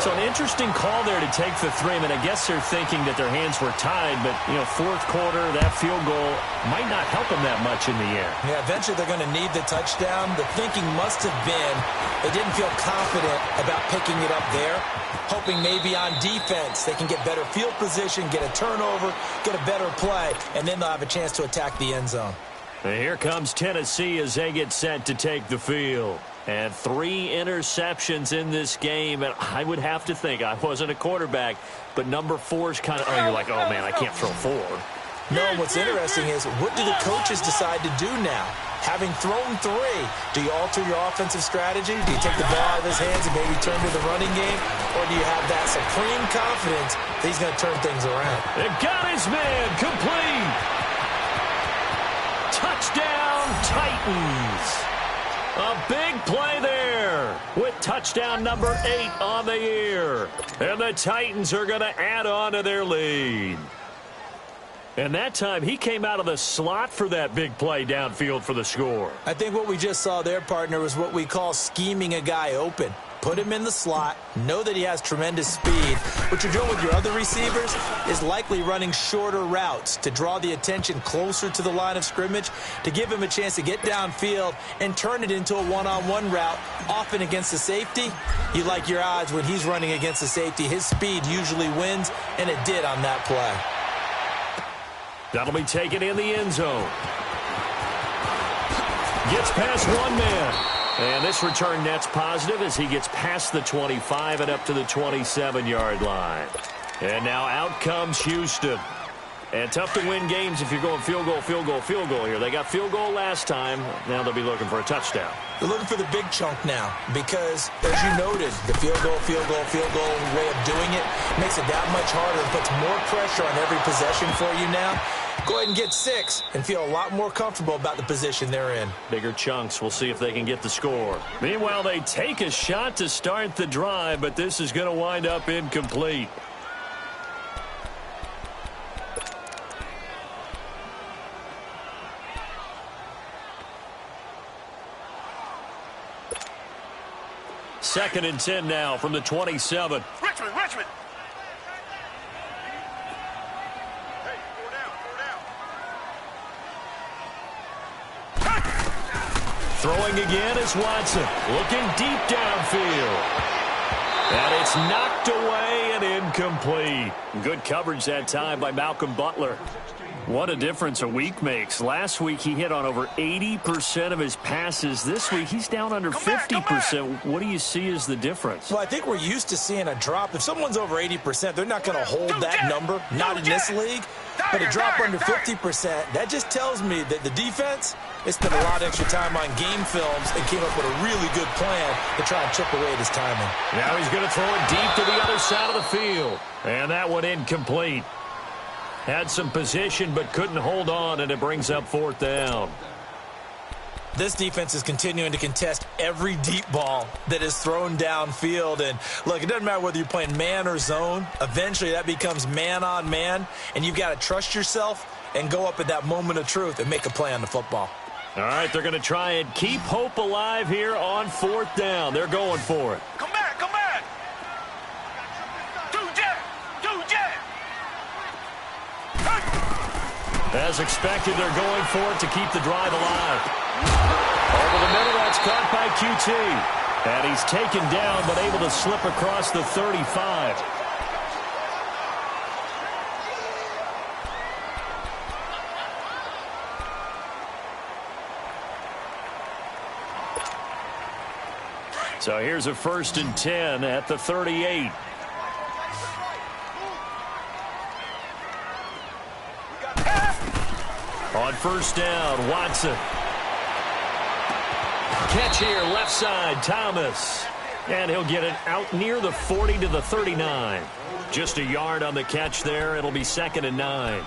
So an interesting call there to take the 3. I mean, I guess they're thinking that their hands were tied, but, fourth quarter, that field goal might not help them that much in the air. Yeah, eventually they're going to need the touchdown. The thinking must have been they didn't feel confident about picking it up there, hoping maybe on defense they can get better field position, get a turnover, get a better play, and then they'll have a chance to attack the end zone. And here comes Tennessee as they get set to take the field. And 3 interceptions in this game. And I would have to think, I wasn't a quarterback, but number 4 is kind of, you're like, oh, man, I can't throw 4. No, what's interesting is what do the coaches decide to do now? Having thrown 3, do you alter your offensive strategy? Do you take the ball out of his hands and maybe turn to the running game? Or do you have that supreme confidence that he's going to turn things around? It got his man complete. Touchdown, Titans. A big play there with touchdown number 8 on the year. And the Titans are going to add on to their lead. And that time he came out of the slot for that big play downfield for the score. I think what we just saw there, partner, was what we call scheming a guy open. Put him in the slot, know that he has tremendous speed. What you're doing with your other receivers is likely running shorter routes to draw the attention closer to the line of scrimmage, to give him a chance to get downfield and turn it into a one-on-one route, often against the safety. You like your odds when he's running against the safety. His speed usually wins, and it did on that play. That'll be taken in the end zone. Gets past one man. And this return net's positive as he gets past the 25 and up to the 27-yard line. And now out comes Houston. And tough to win games if you're going field goal, field goal, field goal here. They got field goal last time. Now they'll be looking for a touchdown. They're looking for the big chunk now because, as you noted, the field goal way of doing it makes it that much harder and puts more pressure on every possession for you now. Go ahead and get 6 and feel a lot more comfortable about the position they're in. Bigger chunks. We'll see if they can get the score. Meanwhile, they take a shot to start the drive, but this is going to wind up incomplete. Second and 10 now from the 27. Richmond. Throwing again is Watson. Looking deep downfield. And it's knocked away and incomplete. Good coverage that time by Malcolm Butler. What a difference a week makes. Last week he hit on over 80% of his passes. This week he's down under 50%. What do you see as the difference? Well, I think we're used to seeing a drop. If someone's over 80%, they're not going to hold that number. Not in this league. But a drop under 50%, that just tells me that the defense, they spent a lot of extra time on game films and came up with a really good plan to try and chip away at his timing. Now he's going to throw it deep to the other side of the field. And that one incomplete. Had some position but couldn't hold on, and it brings up 4th down. This defense is continuing to contest every deep ball that is thrown downfield. And, look, it doesn't matter whether you're playing man or zone. Eventually that becomes man-on-man, and you've got to trust yourself and go up at that moment of truth and make a play on the football. All right, they're going to try and keep hope alive here on 4th down. They're going for it. Come back. Do jet. As expected, they're going for it to keep the drive alive. Over the middle, that's caught by QT. And he's taken down, but able to slip across the 35. So here's a 1st and 10 at the 38. On 1st down, Watson. Catch here, left side, Thomas. And he'll get it out near the 40 to the 39. Just a yard on the catch there. It'll be 2nd and 9.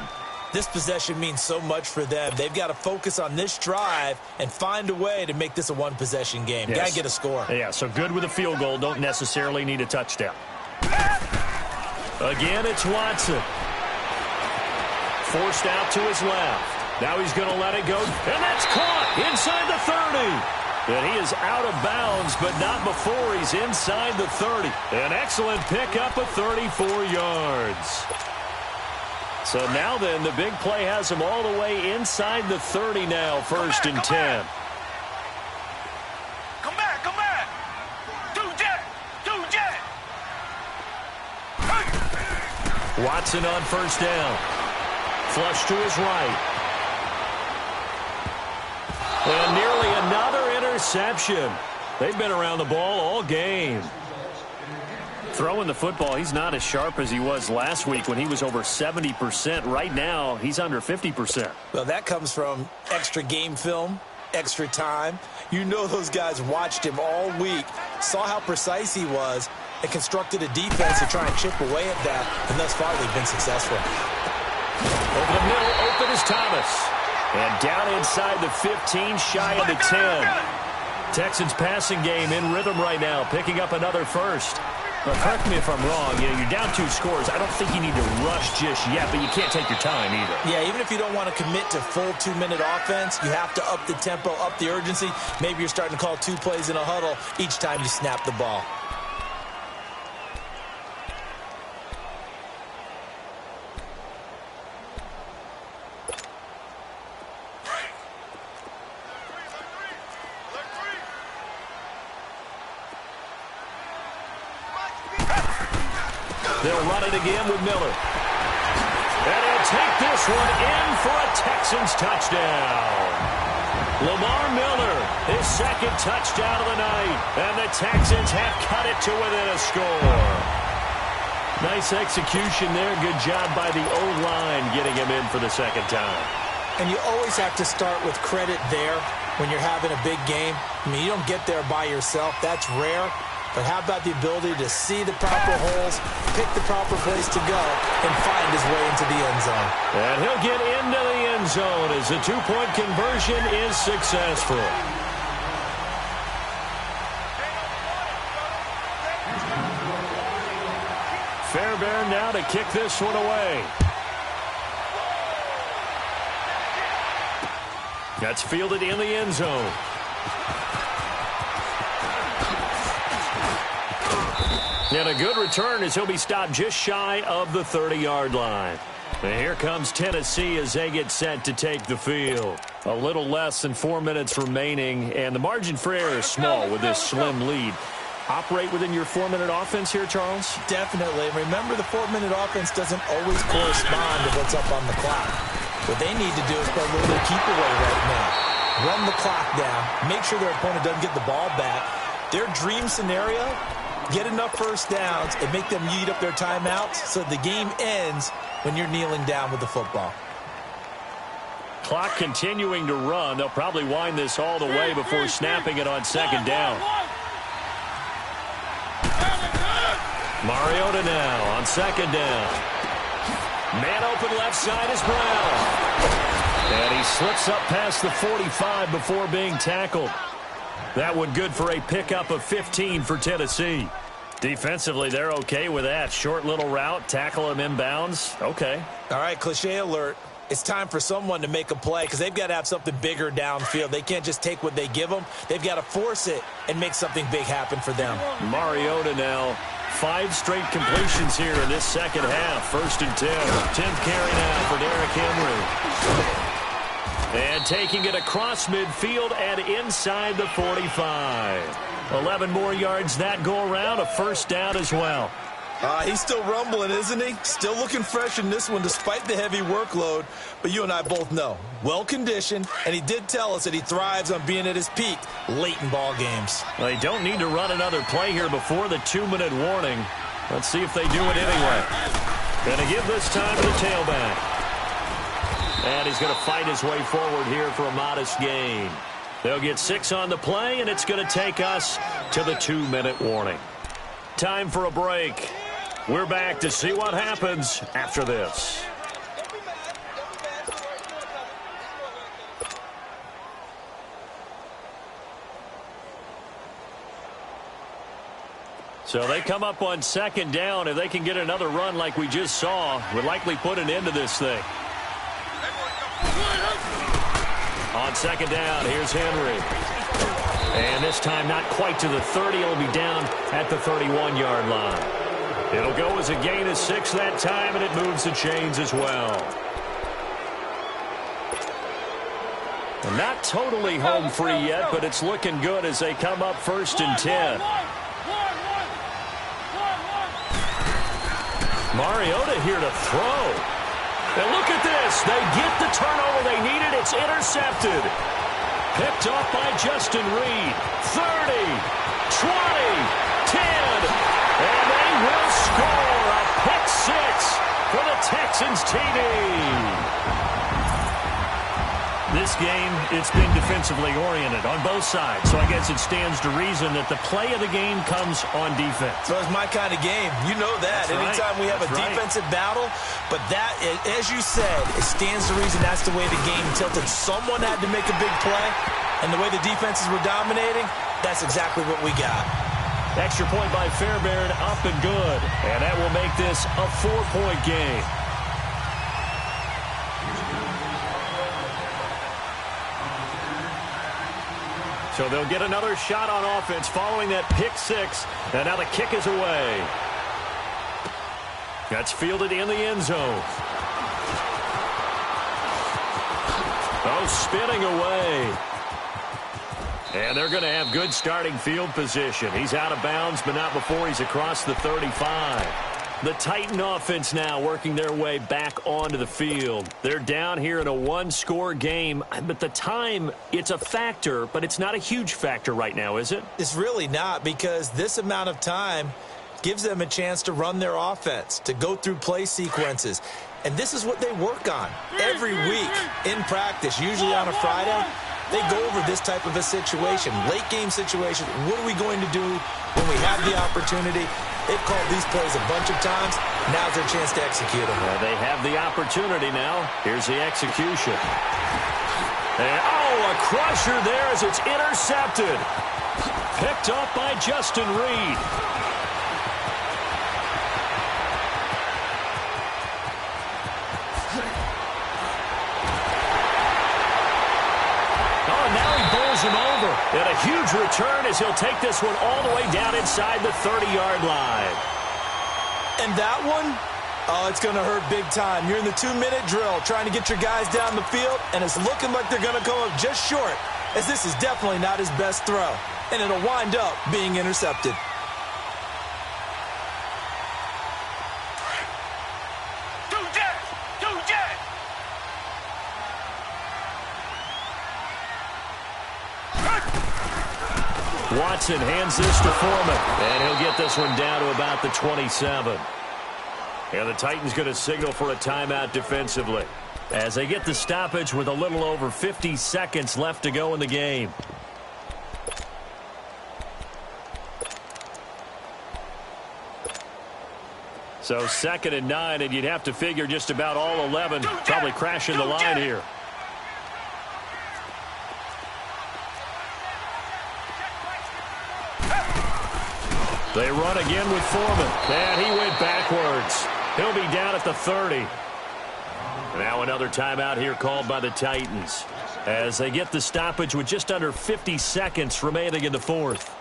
This possession means so much for them. They've got to focus on this drive and find a way to make this a one-possession game. Yes. Got to get a score. Yeah, so good with a field goal. Don't necessarily need a touchdown. Again, it's Watson. Forced out to his left. Now he's going to let it go. And that's caught inside the 30. And he is out of bounds, but not before he's inside the 30. An excellent pickup of 34 yards. So now then, the big play has him all the way inside the 30 now, first and 10. Come back, come back. Two jet. Watson on first down. Flush to his right. And nearly another interception. They've been around the ball all game. Throwing the football, he's not as sharp as he was last week when he was over 70%. Right now, he's under 50%. Well, that comes from extra game film, extra time. You know those guys watched him all week, saw how precise he was, and constructed a defense to try and chip away at that, and thus far they've been successful. Over the middle, open is Thomas. And down inside the 15, shy of the 10. Texans passing game in rhythm right now, picking up another first. But correct me if I'm wrong, you're down 2 scores. I don't think you need to rush just yet, but you can't take your time either. Yeah, even if you don't want to commit to full 2-minute offense, you have to up the tempo, up the urgency. Maybe you're starting to call 2 plays in a huddle each time you snap the ball. They'll run it again with Miller. And he'll take this one in for a Texans touchdown. Lamar Miller, his second touchdown of the night. And the Texans have cut it to within a score. Nice execution there. Good job by the O-line getting him in for the second time. And you always have to start with credit there when you're having a big game. I mean, you don't get there by yourself. That's rare. But how about the ability to see the proper holes, pick the proper place to go, and find his way into the end zone? And he'll get into the end zone as the 2-point conversion is successful. Fairbairn now to kick this one away. That's fielded in the end zone. And a good return as he'll be stopped just shy of the 30-yard line. And here comes Tennessee as they get set to take the field. A little less than 4 minutes remaining, and the margin for error is small with this slim lead. Operate within your 4-minute offense here, Charles? Definitely. Remember, the 4-minute offense doesn't always correspond to what's up on the clock. What they need to do is play a little bit of keep away right now. Run the clock down. Make sure their opponent doesn't get the ball back. Their dream scenario, get enough first downs and make them eat up their timeouts so the game ends when you're kneeling down with the football. Clock continuing to run. They'll probably wind this all the way before snapping it on second down. Mariota now on second down. Man open left side is Brown. And he slips up past the 45 before being tackled. That one good for a pickup of 15 for Tennessee. Defensively, they're okay with that. Short little route, tackle him inbounds. Okay. All right, cliche alert. It's time for someone to make a play because they've got to have something bigger downfield. They can't just take what they give them. They've got to force it and make something big happen for them. Mariota now, 5 straight completions here in this second half. First and 10. 10th carry now for Derrick Henry. And taking it across midfield and inside the 45. 11 more yards that go around, a first down as well. He's still rumbling, isn't he? Still looking fresh in this one despite the heavy workload. But you and I both know, well-conditioned, and he did tell us that he thrives on being at his peak late in ball games. They don't need to run another play here before the 2-minute warning. Let's see if they do it anyway. Gonna give this time to the tailback. And he's going to fight his way forward here for a modest gain. They'll get 6 on the play, and it's going to take us to the 2-minute warning. Time for a break. We're back to see what happens after this. So they come up on second down. If they can get another run like we just saw, would likely put an end to this thing. On second down, here's Henry. And this time not quite to the 30. It'll be down at the 31-yard line. It'll go as a gain of 6 that time, and it moves the chains as well. Not totally home free yet, but it's looking good as they come up 1st and 10. Mariota here to throw. And look at this. They get the turnover they needed. It's intercepted. Picked off by Justin Reed. 30, 20, 10. And they will score a pick 6 for the Texans TD. This game, it's been defensively oriented on both sides, so I guess it stands to reason that the play of the game comes on defense. So it's my kind of game. You know that. That's Anytime right. we have a defensive battle, but that, as you said, it stands to reason that's the way the game tilted. Someone had to make a big play, and the way the defenses were dominating, that's exactly what we got. Extra point by Fairbairn, up and good. And that will make this a 4-point game. So they'll get another shot on offense following that pick 6. And now the kick is away. That's fielded in the end zone. Oh, spinning away. And they're going to have good starting field position. He's out of bounds, but not before he's across the 35. The Titan offense now working their way back onto the field. They're down here in a 1-score game, but the time, it's a factor, but it's not a huge factor right now, is it? It's really not, because this amount of time gives them a chance to run their offense, to go through play sequences. And this is what they work on every week in practice, usually on a Friday. They go over this type of a situation, late game situation. What are we going to do when we have the opportunity? They've called these plays a bunch of times. Now's their chance to execute them. Well, they have the opportunity now. Here's the execution. And, oh, a crusher there as it's intercepted. Picked up by Justin Reed. Him over. And a huge return as he'll take this one all the way down inside the 30-yard line. And that one, oh, it's going to hurt big time. You're in the 2-minute drill trying to get your guys down the field, and it's looking like they're going to come up just short, as this is definitely not his best throw. And it'll wind up being intercepted. Watson hands this to Foreman, and he'll get this one down to about the 27. And the Titans going to signal for a timeout defensively as they get the stoppage with a little over 50 seconds left to go in the game. So 2nd and 9, and you'd have to figure just about all 11 probably crashing the line here. They run again with Foreman, and he went backwards. He'll be down at the 30. Now another timeout here called by the Titans as they get the stoppage with just under 50 seconds remaining in the 4th.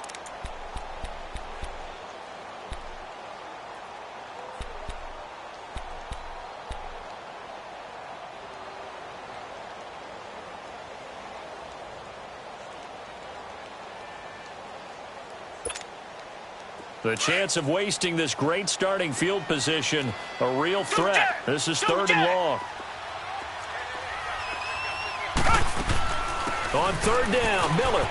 The chance of wasting this great starting field position, a real threat. This is 3rd and long. On 3rd down, Miller.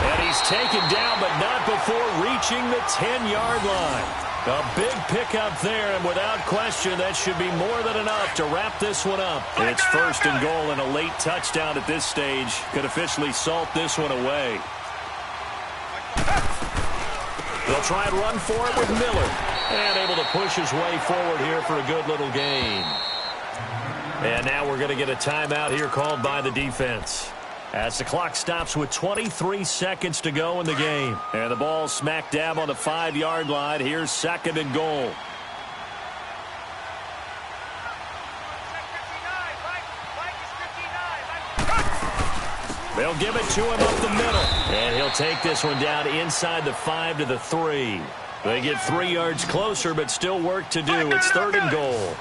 And he's taken down, but not before reaching the 10-yard line. A big pickup there, and without question, that should be more than enough to wrap this one up. It's 1st and goal, and a late touchdown at this stage could officially salt this one away. They'll try and run for it with Miller, and able to push his way forward here for a good little gain. And now we're going to get a timeout here called by the defense as the clock stops with 23 seconds to go in the game. And the ball smack dab on the 5-yard line. Here's 2nd and goal. They'll give it to him up the middle. And he'll take this one down inside the 5 to the 3. They get 3 yards closer, but still work to do. It's 3rd and goal.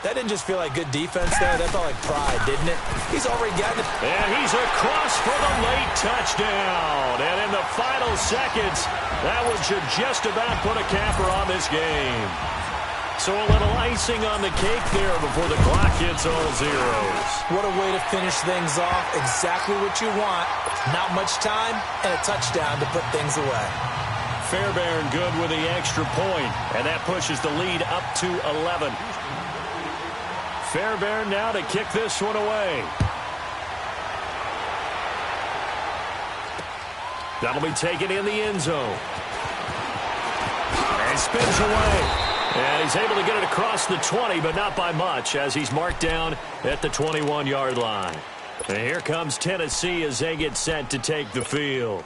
That didn't just feel like good defense there. That felt like pride, didn't it? He's already gotten it. And he's across for the late touchdown. And in the final seconds, that one should just about put a capper on this game. So a little icing on the cake there before the clock hits all zeros. What a way to finish things off. Exactly what you want. Not much time and a touchdown to put things away. Fairbairn good with the extra point, and that pushes the lead up to 11. Fairbairn now to kick this one away. That'll be taken in the end zone. And spins away. And he's able to get it across the 20, but not by much, as he's marked down at the 21-yard line. And here comes Tennessee as they get set to take the field.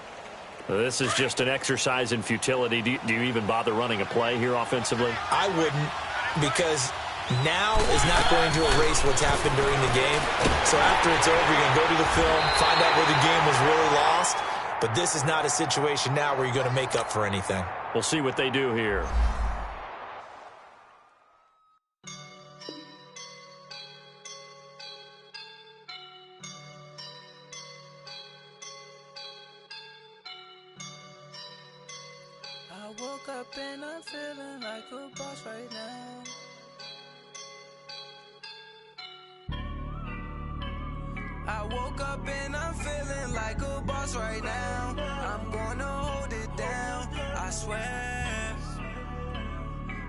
This is just an exercise in futility. Do you even bother running a play here offensively? I wouldn't, because now is not going to erase what's happened during the game. So after it's over, you're going to go to the film, find out where the game was really lost. But this is not a situation now where you're going to make up for anything. We'll see what they do here. I woke up and I'm feeling like a boss right now. I woke up and I'm feeling like a boss right now. I'm gonna hold it down, I swear.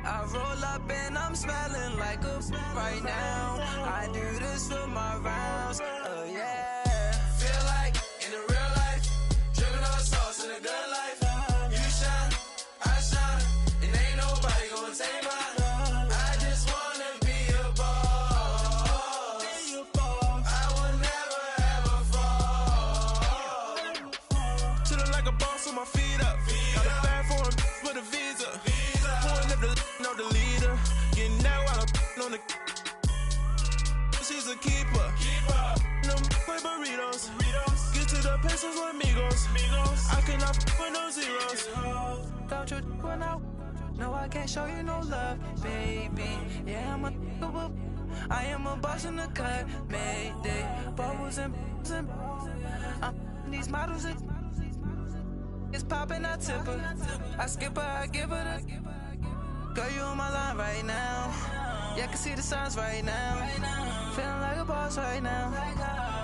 I roll up and I'm smelling like a right now. I do this for my rounds, oh yeah. Feel like in the real life, dripping on sauce in the good life. You shine, I shine, and ain't nobody gonna take mine. I just wanna be a boss. I will never ever fall. Chillin' like a boss with my feet up. Got a bag for him with a visa. Pulling up the leader. Getting that while I'm on the. She's a keeper. No play burritos. Get to the pesos with amigos. I cannot with no zeros. Don't you run out? No, I can't show you no love, baby. Yeah, I am a boss in the cut. Mayday. Bubbles and these models. It's popping, I tip her. I skip her, I give her the. Girl, you on my line right now. Yeah, I can see the signs right now. Feeling like a boss right now.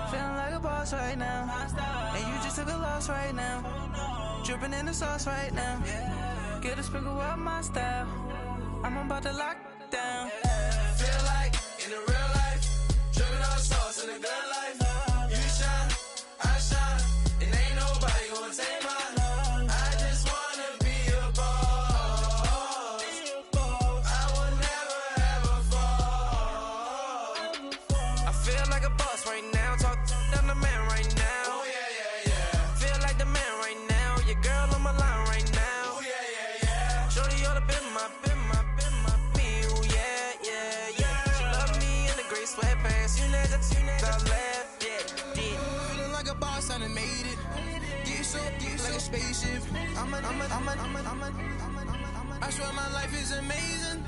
Feeling like a boss right now. And you just took a loss right now. Dripping in the sauce right now. Get a sprinkle up my style. I'm about to lock down. Feel like in the real life, dripping on sauce in the good life. You shine, I shine, and ain't nobody gonna take mine. Spaceship. I swear my life is amazing.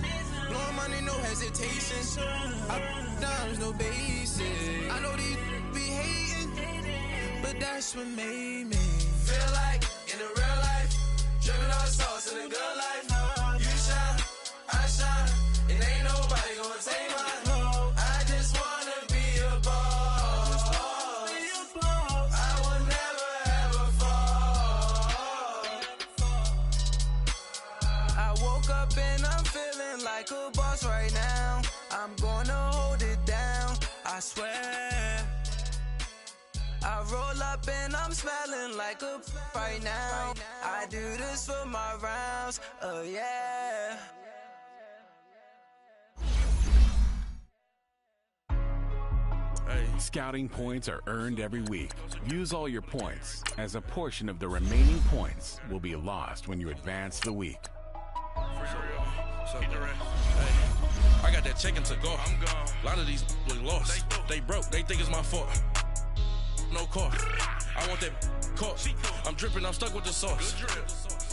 Blowing money, no hesitation. Dimes, no basic. I know these be hating, but that's what made me feel like in the real life, dripping on sauce in the good life. You shine, I shine, and ain't nobody gonna take mine. I just wanna be a boss. I will never ever fall. I woke up and I'm feeling like a boss right now. I'm gonna hold it down, I swear. I roll up and I'm smelling like a right now. I do this for my rounds, oh yeah. Scouting points are earned every week. Use all your points, as a portion of the remaining points will be lost when you advance the week. I got that chicken to go. I'm gone. A lot of these was lost. They broke. They think it's my fault. No car. I want that cup. I'm dripping, I'm stuck with the sauce.